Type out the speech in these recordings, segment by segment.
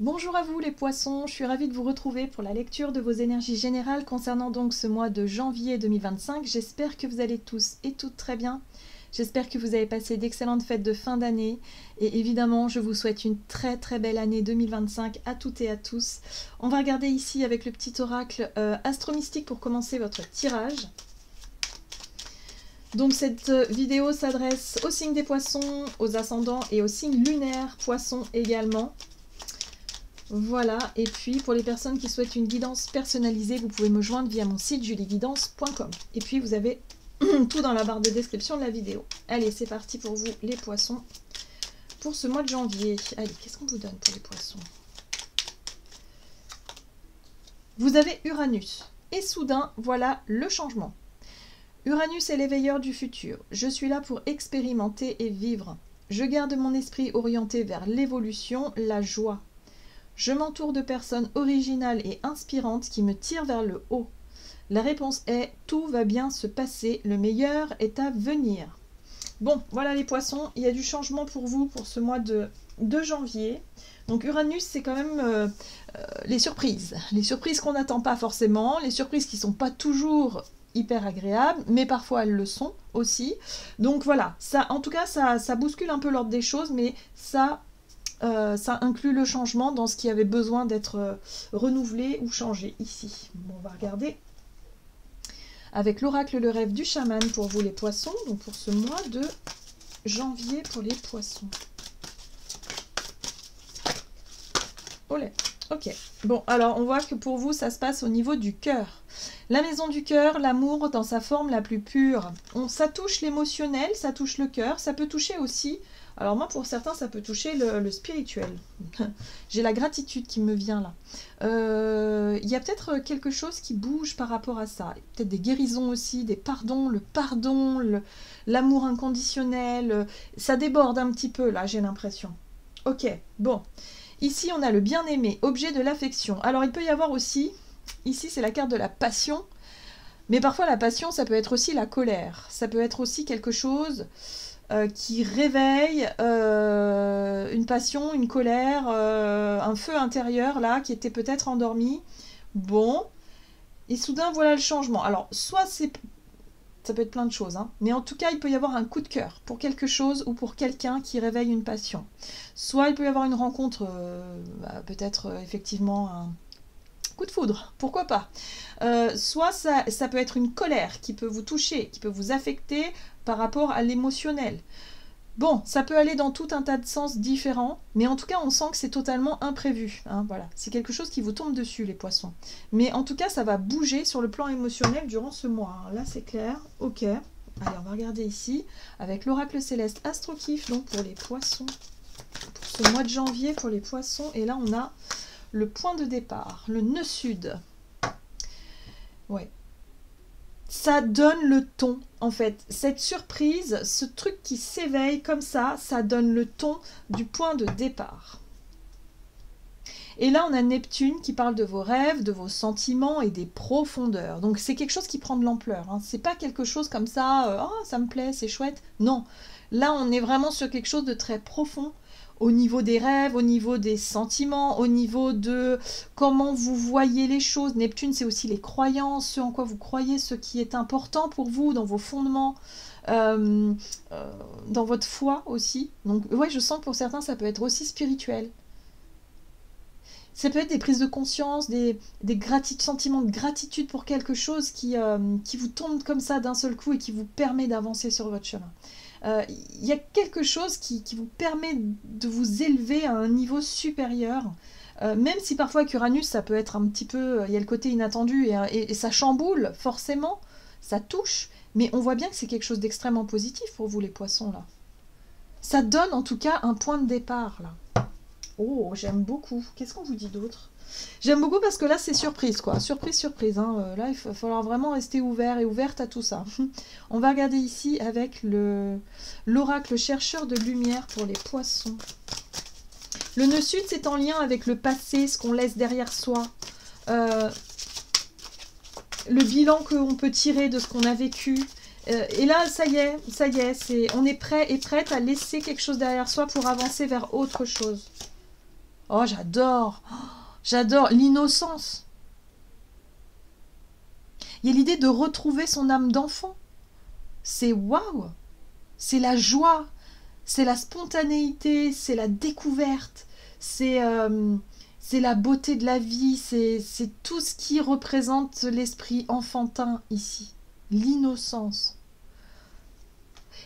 Bonjour à vous les poissons, je suis ravie de vous retrouver pour la lecture de vos énergies générales concernant donc ce mois de janvier 2025. J'espère que vous allez tous et toutes très bien. J'espère que vous avez passé d'excellentes fêtes de fin d'année et évidemment je vous souhaite une très très belle année 2025 à toutes et à tous. On va regarder ici avec le petit oracle astro-mystique pour commencer votre tirage. Donc cette vidéo s'adresse aux signes des poissons, aux ascendants et aux signes lunaires poissons également. Voilà, et puis pour les personnes qui souhaitent une guidance personnalisée, vous pouvez me joindre via mon site julieguidance.com. Et puis vous avez tout dans la barre de description de la vidéo. Allez, c'est parti pour vous les poissons pour ce mois de janvier. Allez, qu'est-ce qu'on vous donne pour les poissons? Vous avez Uranus. Et soudain, voilà le changement. Uranus est l'éveilleur du futur. Je suis là pour expérimenter et vivre. Je garde mon esprit orienté vers l'évolution, la joie. Je m'entoure de personnes originales et inspirantes qui me tirent vers le haut. La réponse est « Tout va bien se passer, le meilleur est à venir ». Bon, voilà les poissons, il y a du changement pour vous pour ce mois de janvier. Donc Uranus, c'est quand même les surprises qu'on n'attend pas forcément, les surprises qui ne sont pas toujours hyper agréables, mais parfois elles le sont aussi. Donc voilà, ça, en tout cas, ça bouscule un peu l'ordre des choses, mais ça inclut le changement dans ce qui avait besoin d'être renouvelé ou changé ici. Bon, on va regarder avec l'oracle le rêve du chaman pour vous les poissons, donc pour ce mois de janvier pour les poissons. Olé, ok. Bon, alors on voit que pour vous ça se passe au niveau du cœur. La maison du cœur, l'amour dans sa forme la plus pure. Ça touche l'émotionnel, ça touche le cœur, ça peut toucher aussi... Alors moi, pour certains, ça peut toucher le spirituel. J'ai la gratitude qui me vient là. Il y a peut-être quelque chose qui bouge par rapport à ça. Peut-être des guérisons aussi, des pardons, le pardon, l'amour inconditionnel. Ça déborde un petit peu là, j'ai l'impression. Ok, bon. Ici, on a le bien-aimé, objet de l'affection. Alors, il peut y avoir aussi... Ici, c'est la carte de la passion. Mais parfois, la passion, ça peut être aussi la colère. Ça peut être aussi quelque chose... qui réveille une passion, une colère, un feu intérieur là qui était peut-être endormi. Bon, et soudain voilà le changement. Alors soit ça peut être plein de choses, hein, mais en tout cas il peut y avoir un coup de cœur pour quelque chose ou pour quelqu'un qui réveille une passion. Soit il peut y avoir une rencontre, peut-être effectivement un coup de foudre, pourquoi pas. Soit ça peut être une colère qui peut vous toucher, qui peut vous affecter par rapport à l'émotionnel. Bon, ça peut aller dans tout un tas de sens différents, mais en tout cas, on sent que c'est totalement imprévu. Hein, voilà. C'est quelque chose qui vous tombe dessus, les poissons. Mais en tout cas, ça va bouger sur le plan émotionnel durant ce mois. Hein. Là, c'est clair. Ok. Allez, on va regarder ici, avec l'oracle céleste Astro-Kiff, donc pour les poissons. Pour ce mois de janvier, pour les poissons. Et là, on a le point de départ, le nœud sud. Ouais. Ça donne le ton, en fait. Cette surprise, ce truc qui s'éveille comme ça donne le ton du point de départ. Et là, on a Neptune qui parle de vos rêves, de vos sentiments et des profondeurs. Donc, c'est quelque chose qui prend de l'ampleur. Hein. C'est pas quelque chose comme ça, oh, ça me plaît, c'est chouette. Non. Là, on est vraiment sur quelque chose de très profond. Au niveau des rêves, au niveau des sentiments, au niveau de comment vous voyez les choses. Neptune, c'est aussi les croyances, ce en quoi vous croyez, ce qui est important pour vous, dans vos fondements, dans votre foi aussi. Donc, ouais, je sens que pour certains, ça peut être aussi spirituel. Ça peut être des prises de conscience, des sentiments de gratitude pour quelque chose qui vous tombe comme ça d'un seul coup et qui vous permet d'avancer sur votre chemin. Il y a quelque chose qui vous permet de vous élever à un niveau supérieur, même si parfois avec Uranus ça peut être un petit peu, il y a le côté inattendu et ça chamboule forcément, ça touche, mais on voit bien que c'est quelque chose d'extrêmement positif pour vous les poissons là. Ça donne en tout cas un point de départ là. Oh, j'aime beaucoup. Qu'est-ce qu'on vous dit d'autre? J'aime beaucoup parce que là, c'est surprise, quoi. Surprise, surprise. Hein. Là, il va falloir vraiment rester ouvert et ouverte à tout ça. On va regarder ici avec l'oracle chercheur de lumière pour les poissons. Le nœud sud, c'est en lien avec le passé, ce qu'on laisse derrière soi. Le bilan qu'on peut tirer de ce qu'on a vécu. Et là, ça y est, on est prêt et prête à laisser quelque chose derrière soi pour avancer vers autre chose. Oh, j'adore. Oh, j'adore l'innocence. Il y a l'idée de retrouver son âme d'enfant. C'est waouh. C'est la joie. C'est la spontanéité. C'est la découverte. C'est la beauté de la vie. C'est tout ce qui représente l'esprit enfantin ici. L'innocence.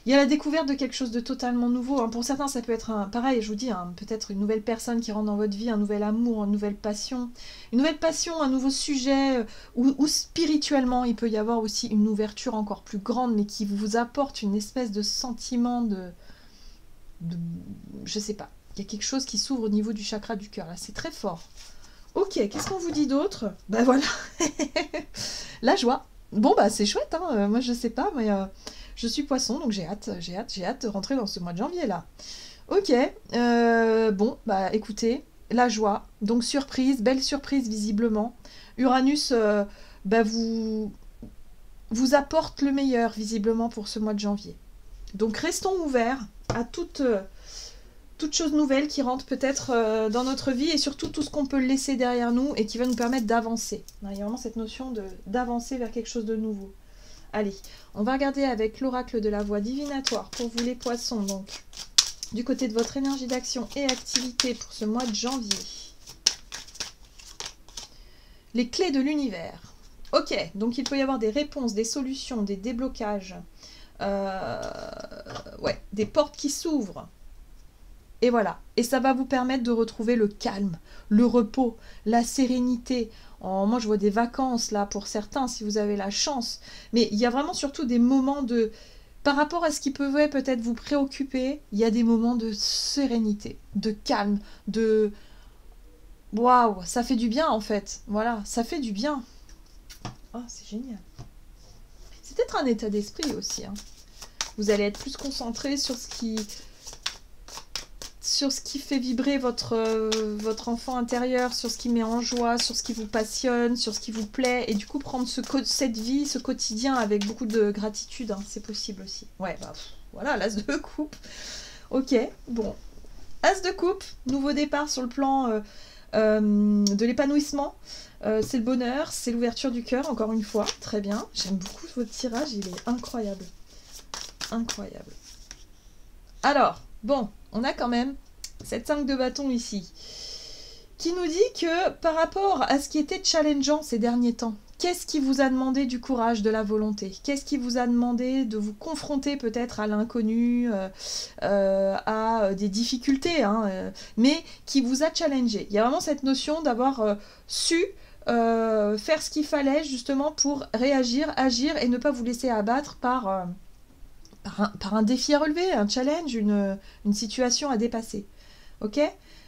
Il y a la découverte de quelque chose de totalement nouveau. Pour certains, ça peut être pareil, je vous dis, peut-être une nouvelle personne qui rentre dans votre vie, un nouvel amour, une nouvelle passion, un nouveau sujet, ou spirituellement, il peut y avoir aussi une ouverture encore plus grande, mais qui vous apporte une espèce de sentiment je sais pas, il y a quelque chose qui s'ouvre au niveau du chakra du cœur, là, c'est très fort. Ok, qu'est-ce qu'on vous dit d'autre? Ben voilà, la joie. Bon, bah c'est chouette, moi je sais pas, mais... je suis poisson, donc j'ai hâte de rentrer dans ce mois de janvier là. Ok, bon, bah écoutez, la joie, donc surprise, belle surprise visiblement. Uranus vous apporte le meilleur visiblement pour ce mois de janvier. Donc restons ouverts à toute chose nouvelle qui rentre peut-être dans notre vie et surtout tout ce qu'on peut laisser derrière nous et qui va nous permettre d'avancer. Il y a vraiment cette notion d'avancer vers quelque chose de nouveau. Allez, on va regarder avec l'oracle de la voix divinatoire pour vous les poissons, donc du côté de votre énergie d'action et activité pour ce mois de janvier. Les clés de l'univers. Ok, donc il peut y avoir des réponses, des solutions, des déblocages, des portes qui s'ouvrent. Et voilà, et ça va vous permettre de retrouver le calme, le repos, la sérénité. Moi, je vois des vacances, là, pour certains, si vous avez la chance. Mais il y a vraiment surtout des moments de... Par rapport à ce qui pouvait peut-être vous préoccuper, il y a des moments de sérénité, de calme, de... Waouh, ça fait du bien, en fait. Voilà, ça fait du bien. Oh, c'est génial. C'est peut-être un état d'esprit aussi. Vous allez être plus concentré sur ce qui fait vibrer votre enfant intérieur, sur ce qui met en joie, sur ce qui vous passionne, sur ce qui vous plaît, et du coup prendre cette vie, ce quotidien avec beaucoup de gratitude, c'est possible aussi. Ouais, voilà, l'as de coupe. Ok, bon. As de coupe, nouveau départ sur le plan de l'épanouissement. C'est le bonheur, c'est l'ouverture du cœur, encore une fois. Très bien, j'aime beaucoup votre tirage, il est incroyable. Incroyable. Alors, bon, on a quand même cette 5 de bâton ici, qui nous dit que par rapport à ce qui était challengeant ces derniers temps, qu'est-ce qui vous a demandé du courage, de la volonté? Qu'est-ce qui vous a demandé de vous confronter peut-être à l'inconnu, à des difficultés, mais qui vous a challengé? Il y a vraiment cette notion d'avoir su faire ce qu'il fallait justement pour réagir, agir et ne pas vous laisser abattre par un défi à relever, un challenge, une situation à dépasser. Ok?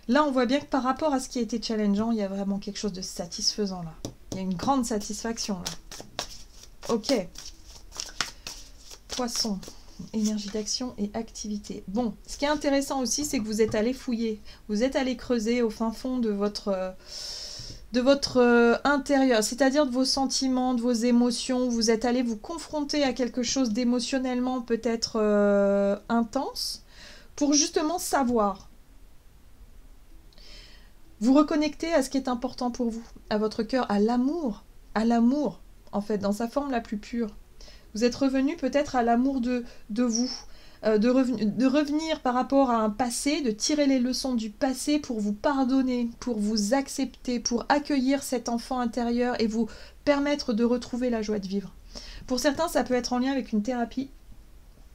Là, on voit bien que par rapport à ce qui a été challengeant, il y a vraiment quelque chose de satisfaisant là. Il y a une grande satisfaction là. Ok. Poisson, énergie d'action et activité. Bon, ce qui est intéressant aussi, c'est que vous êtes allé fouiller. Vous êtes allé creuser au fin fond de votre intérieur, c'est-à-dire de vos sentiments, de vos émotions. Vous êtes allé vous confronter à quelque chose d'émotionnellement peut-être intense pour justement savoir. Vous reconnecter à ce qui est important pour vous, à votre cœur, à l'amour, en fait, dans sa forme la plus pure. Vous êtes revenu peut-être à l'amour de vous, de revenir par rapport à un passé, de tirer les leçons du passé pour vous pardonner, pour vous accepter, pour accueillir cet enfant intérieur et vous permettre de retrouver la joie de vivre. Pour certains, ça peut être en lien avec une thérapie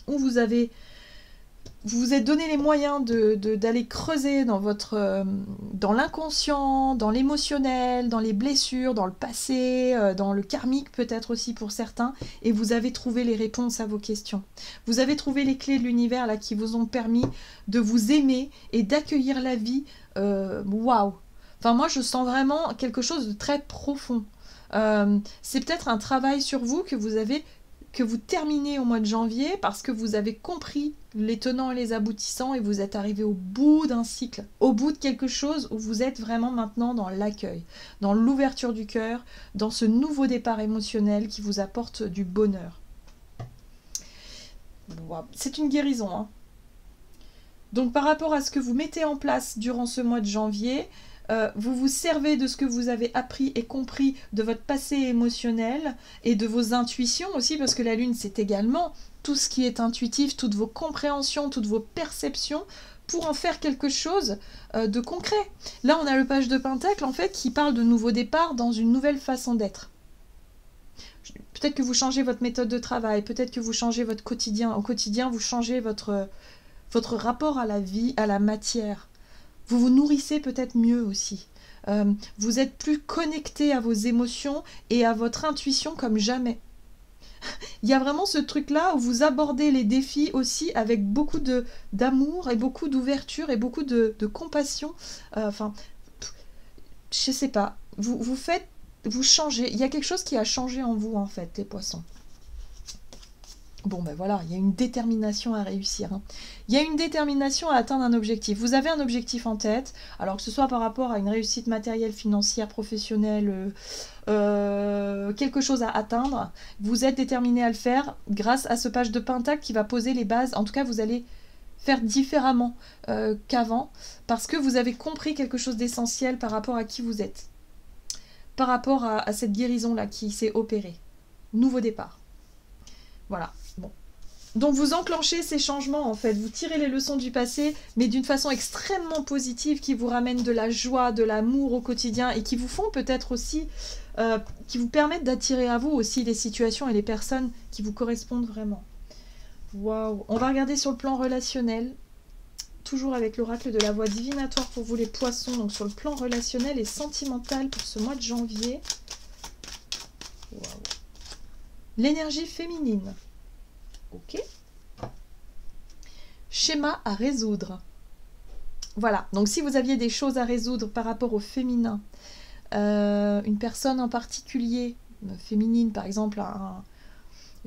où vous vous êtes donné les moyens d'aller creuser dans l'inconscient, dans l'émotionnel, dans les blessures, dans le passé, dans le karmique peut-être aussi pour certains, et vous avez trouvé les réponses à vos questions. Vous avez trouvé les clés de l'univers là qui vous ont permis de vous aimer et d'accueillir la vie. Waouh! Enfin moi je sens vraiment quelque chose de très profond. C'est peut-être un travail sur vous que vous terminez au mois de janvier parce que vous avez compris les tenants et les aboutissants et vous êtes arrivé au bout d'un cycle, au bout de quelque chose où vous êtes vraiment maintenant dans l'accueil, dans l'ouverture du cœur, dans ce nouveau départ émotionnel qui vous apporte du bonheur. C'est une guérison. Donc par rapport à ce que vous mettez en place durant ce mois de janvier, vous vous servez de ce que vous avez appris et compris de votre passé émotionnel et de vos intuitions aussi, parce que la lune, c'est également tout ce qui est intuitif, toutes vos compréhensions, toutes vos perceptions, pour en faire quelque chose de concret. Là, on a le page de Pentacle, en fait, qui parle de nouveau départ dans une nouvelle façon d'être. Peut-être que vous changez votre méthode de travail, peut-être que vous changez votre quotidien. Au quotidien, vous changez votre rapport à la vie, à la matière. Vous vous nourrissez peut-être mieux aussi. Vous êtes plus connecté à vos émotions et à votre intuition comme jamais. Il y a vraiment ce truc-là où vous abordez les défis aussi avec beaucoup d'amour et beaucoup d'ouverture et beaucoup de compassion. Enfin, je sais pas. Vous changez. Il y a quelque chose qui a changé en vous, en fait, les poissons. Bon, ben voilà, il y a une détermination à réussir. Hein. Il y a une détermination à atteindre un objectif. Vous avez un objectif en tête, alors que ce soit par rapport à une réussite matérielle, financière, professionnelle, quelque chose à atteindre, vous êtes déterminé à le faire grâce à ce page de Pentacle qui va poser les bases. En tout cas, vous allez faire différemment qu'avant, parce que vous avez compris quelque chose d'essentiel par rapport à qui vous êtes. Par rapport à cette guérison-là qui s'est opérée. Nouveau départ. Voilà. Bon. Donc vous enclenchez ces changements en fait, vous tirez les leçons du passé, mais d'une façon extrêmement positive qui vous ramène de la joie, de l'amour au quotidien et qui vous font peut-être aussi, qui vous permettent d'attirer à vous aussi les situations et les personnes qui vous correspondent vraiment. Waouh. On va regarder sur le plan relationnel, toujours avec l'oracle de la voix divinatoire pour vous les poissons, donc sur le plan relationnel et sentimental pour ce mois de janvier. Waouh. L'énergie féminine. Ok. Schéma à résoudre. Voilà. Donc si vous aviez des choses à résoudre par rapport au féminin, une personne en particulier, féminine par exemple,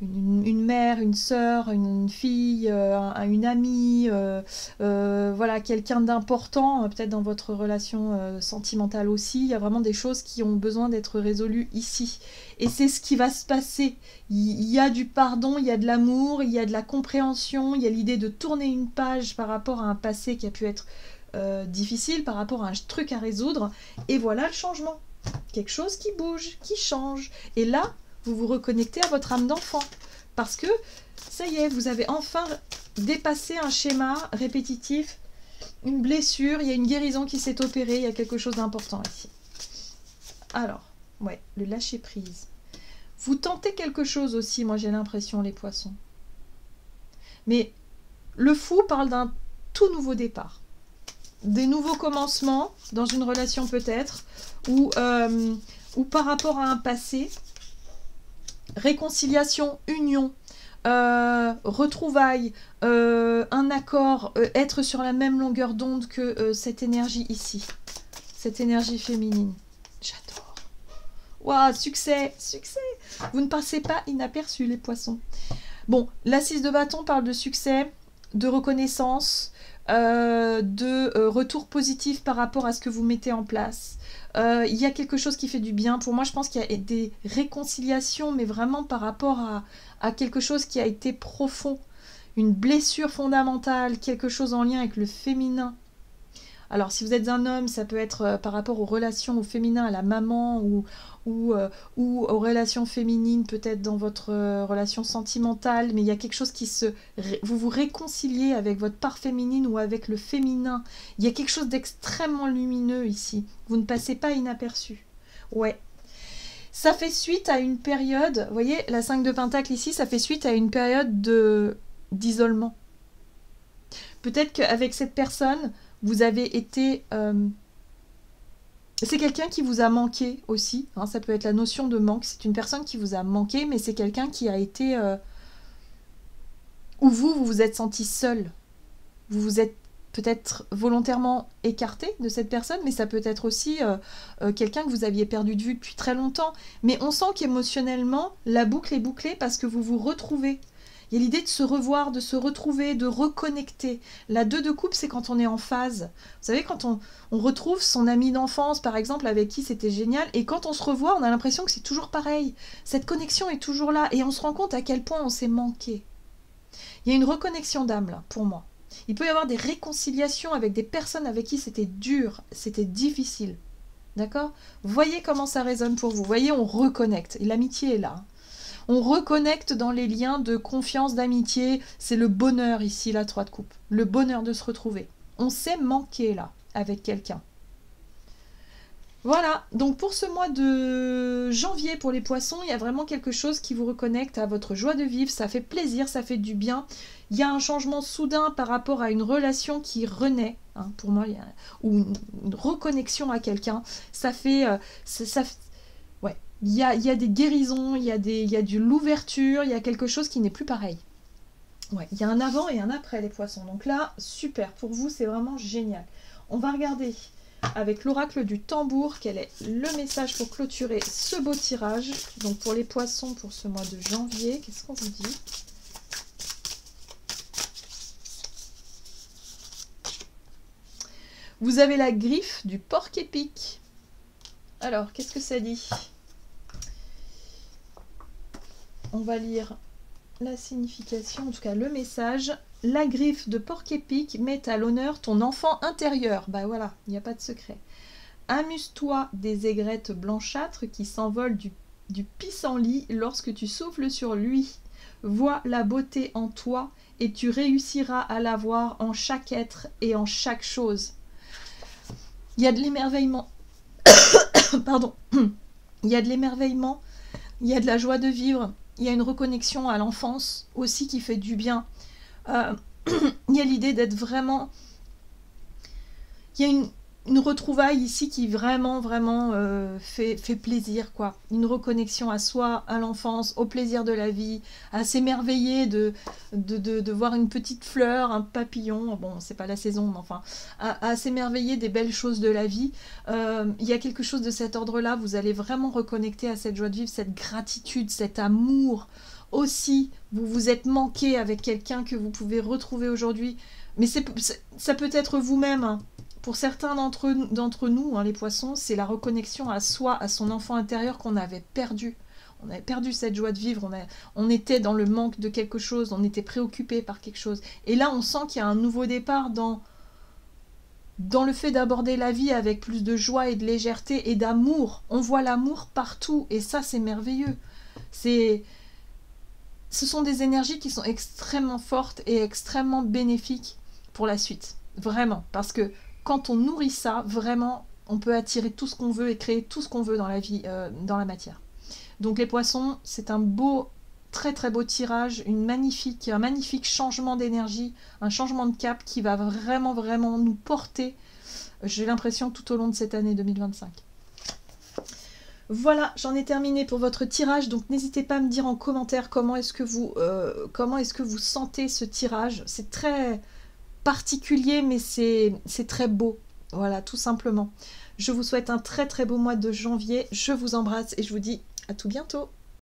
une mère, une sœur, une fille, une amie, voilà, quelqu'un d'important, peut-être dans votre relation sentimentale aussi. Il y a vraiment des choses qui ont besoin d'être résolues ici. Et c'est ce qui va se passer. Il y a du pardon, il y a de l'amour, il y a de la compréhension, il y a l'idée de tourner une page par rapport à un passé qui a pu être difficile, par rapport à un truc à résoudre. Et voilà le changement. Quelque chose qui bouge, qui change. Et là, vous vous reconnectez à votre âme d'enfant. Parce que, ça y est, vous avez enfin dépassé un schéma répétitif, une blessure, il y a une guérison qui s'est opérée, il y a quelque chose d'important ici. Alors, ouais, le lâcher-prise. Vous tentez quelque chose aussi, moi j'ai l'impression, les poissons. Mais le fou parle d'un tout nouveau départ. Des nouveaux commencements, dans une relation peut-être, ou par rapport à un passé. Réconciliation, union, retrouvailles, un accord, être sur la même longueur d'onde que cette énergie ici, cette énergie féminine. J'adore. Waouh, succès, succès. Vous ne passez pas inaperçus les poissons. Bon, la 6 de bâton parle de succès, de reconnaissance, de retour positif par rapport à ce que vous mettez en place. Il y a quelque chose qui fait du bien. Pour moi, je pense qu'il y a des réconciliations, mais vraiment par rapport à quelque chose qui a été profond. Une blessure fondamentale, quelque chose en lien avec le féminin. Alors, si vous êtes un homme, ça peut être par rapport aux relations au féminin, à la maman, ou aux relations féminines, peut-être dans votre relation sentimentale, mais il y a quelque chose qui vous vous réconciliez avec votre part féminine ou avec le féminin. Il y a quelque chose d'extrêmement lumineux ici. Vous ne passez pas inaperçu. Ouais. Ça fait suite à une période, vous voyez, la 5 de Pentacle ici, ça fait suite à une période d'isolement. Peut-être qu'avec cette personne, vous avez été... c'est quelqu'un qui vous a manqué aussi. Hein, ça peut être la notion de manque. C'est une personne qui vous a manqué, mais c'est quelqu'un qui a été... où vous vous êtes senti seul. Vous vous êtes peut-être volontairement écarté de cette personne, mais ça peut être aussi quelqu'un que vous aviez perdu de vue depuis très longtemps. Mais on sent qu'émotionnellement, la boucle est bouclée parce que vous vous retrouvez. Il y a l'idée de se revoir, de se retrouver, de reconnecter. La 2 de coupe, c'est quand on est en phase. Vous savez, quand on retrouve son ami d'enfance, par exemple, avec qui c'était génial, et quand on se revoit, on a l'impression que c'est toujours pareil. Cette connexion est toujours là, et on se rend compte à quel point on s'est manqué. Il y a une reconnexion d'âme, là, pour moi. Il peut y avoir des réconciliations avec des personnes avec qui c'était dur, c'était difficile. D'accord? Voyez comment ça résonne pour vous. Voyez, on reconnecte. Et l'amitié est là. On reconnecte dans les liens de confiance, d'amitié. C'est le bonheur ici, la 3 de coupe. Le bonheur de se retrouver. On s'est manqué là, avec quelqu'un. Voilà, donc pour ce mois de janvier pour les poissons, il y a vraiment quelque chose qui vous reconnecte à votre joie de vivre, ça fait plaisir, ça fait du bien. Il y a un changement soudain par rapport à une relation qui renaît, hein, pour moi, ou une reconnexion à quelqu'un. Ça fait... ouais, il y a des guérisons, il y a de l'ouverture, il y a quelque chose qui n'est plus pareil. Ouais, il y a un avant et un après les poissons. Donc là, super, pour vous, c'est vraiment génial. On va regarder avec l'oracle du tambour, quel est le message pour clôturer ce beau tirage. Donc pour les poissons, pour ce mois de janvier, qu'est-ce qu'on vous dit? Vous avez la griffe du porc-épic. Alors, qu'est-ce que ça dit? On va lire la signification, en tout cas le message. La griffe de porc-épic met à l'honneur ton enfant intérieur. Bah voilà, il n'y a pas de secret. Amuse-toi des aigrettes blanchâtres qui s'envolent du pissenlit lorsque tu souffles sur lui. Vois la beauté en toi et tu réussiras à la voir en chaque être et en chaque chose. Il y a de l'émerveillement. Pardon. Il y a de l'émerveillement. Il y a de la joie de vivre. Il y a une reconnexion à l'enfance aussi qui fait du bien. Il y a l'idée d'être vraiment... Il y a une retrouvaille ici qui vraiment fait plaisir, quoi. Une reconnexion à soi, à l'enfance, au plaisir de la vie, à s'émerveiller de voir une petite fleur, un papillon, bon, c'est pas la saison, mais enfin, à s'émerveiller des belles choses de la vie. Il y a quelque chose de cet ordre-là, vous allez vraiment reconnecter à cette joie de vivre, cette gratitude, cet amour. Aussi, vous vous êtes manqué avec quelqu'un que vous pouvez retrouver aujourd'hui. Mais ça peut être vous-même, hein. Pour certains d'entre nous, hein, les poissons, c'est la reconnexion à soi, à son enfant intérieur qu'on avait perdu. On avait perdu cette joie de vivre, on était dans le manque de quelque chose, on était préoccupé par quelque chose. Et là, on sent qu'il y a un nouveau départ dans le fait d'aborder la vie avec plus de joie et de légèreté et d'amour. On voit l'amour partout, et ça, c'est merveilleux. Ce sont des énergies qui sont extrêmement fortes et extrêmement bénéfiques pour la suite. Vraiment. Parce que quand on nourrit ça, vraiment, on peut attirer tout ce qu'on veut et créer tout ce qu'on veut dans la vie, dans la matière. Donc les poissons, c'est un beau, très très beau tirage, un magnifique changement d'énergie, un changement de cap qui va vraiment nous porter, j'ai l'impression, tout au long de cette année 2025. Voilà, j'en ai terminé pour votre tirage, donc n'hésitez pas à me dire en commentaire comment est-ce que vous sentez ce tirage. C'est très particulier, mais c'est très beau. Voilà, tout simplement. Je vous souhaite un très très beau mois de janvier. Je vous embrasse et je vous dis à tout bientôt.